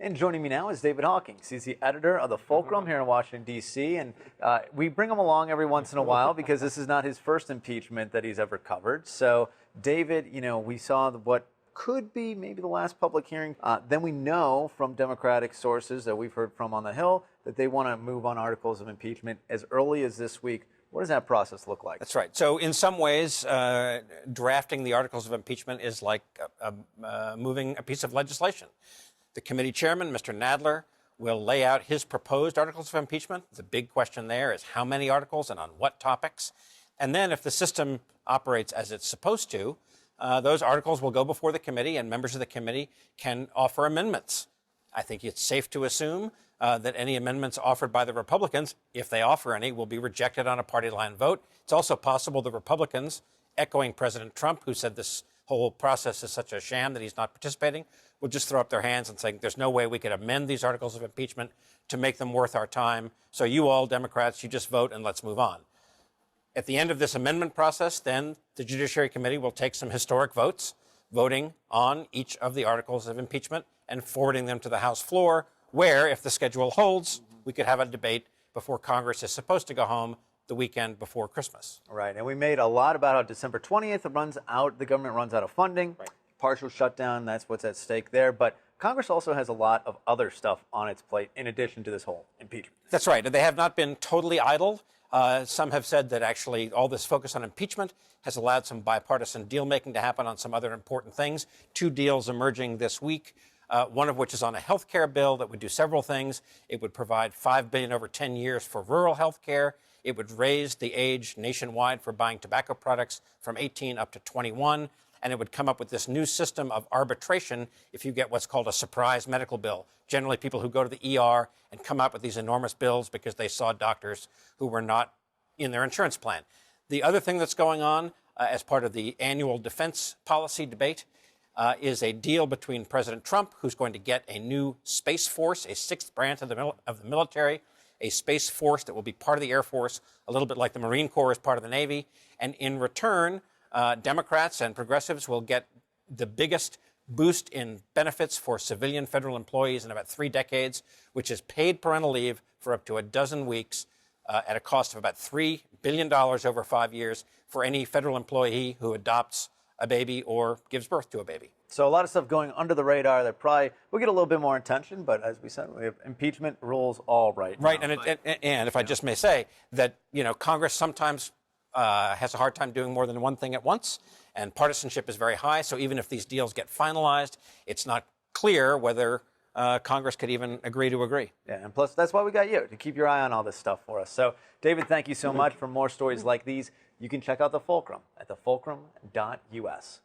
And joining me now is David Hawkins. He's the editor of the Fulcrum here in Washington, D.C. And we bring him along every once in a while because this is not his first impeachment that he's ever covered. So, David, we saw what could be maybe the last public hearing. Then we know from Democratic sources that we've heard from on the Hill that they want to move on articles of impeachment as early as this week. What does that process look like? That's right. So in some ways, drafting the articles of impeachment is like moving a piece of legislation. The committee chairman, Mr. Nadler, will lay out his proposed articles of impeachment. The big question there is how many articles and on what topics. And then if the system operates as it's supposed to, those articles will go before the committee and members of the committee can offer amendments. I think it's safe to assume that any amendments offered by the Republicans, if they offer any, will be rejected on a party line vote. It's also possible the Republicans, echoing President Trump, who said this whole process is such a sham that he's not participating, will just throw up their hands and say, there's no way we could amend these articles of impeachment to make them worth our time. So you all Democrats, you just vote and let's move on. At the end of this amendment process, then the Judiciary Committee will take some historic votes, voting on each of the articles of impeachment and forwarding them to the House floor, where, if the schedule holds, we could have a debate before Congress is supposed to go home the weekend before Christmas. Right, and we made a lot about how December 20th the government runs out of funding. Right. Partial shutdown, that's what's at stake there. But Congress also has a lot of other stuff on its plate in addition to this whole impeachment. That's right, and they have not been totally idle. Some have said that actually all this focus on impeachment has allowed some bipartisan deal-making to happen on some other important things. 2 deals emerging this week. One of which is on a health care bill that would do several things. It would provide $5 billion over 10 years for rural health care. It would raise the age nationwide for buying tobacco products from 18 up to 21. And it would come up with this new system of arbitration if you get what's called a surprise medical bill. Generally, people who go to the ER and come up with these enormous bills because they saw doctors who were not in their insurance plan. The other thing that's going on as part of the annual defense policy debate is a deal between President Trump, who's going to get a new Space Force, a 6th branch of the military, a Space Force that will be part of the Air Force, a little bit like the Marine Corps is part of the Navy. And in return, Democrats and progressives will get the biggest boost in benefits for civilian federal employees in about 3 decades, which is paid parental leave for up to a dozen weeks at a cost of about $3 billion over 5 years for any federal employee who adopts a baby or gives birth to a baby. So a lot of stuff going under the radar that probably will get a little bit more attention, but as we said, we have impeachment rules all right now. Right, and if I just may say that, Congress sometimes has a hard time doing more than one thing at once, and partisanship is very high, so even if these deals get finalized, it's not clear whether Congress could even agree to agree. Yeah, and plus that's why we got you, to keep your eye on all this stuff for us. So, David, thank you so much. For more stories like these, you can check out the Fulcrum at thefulcrum.us.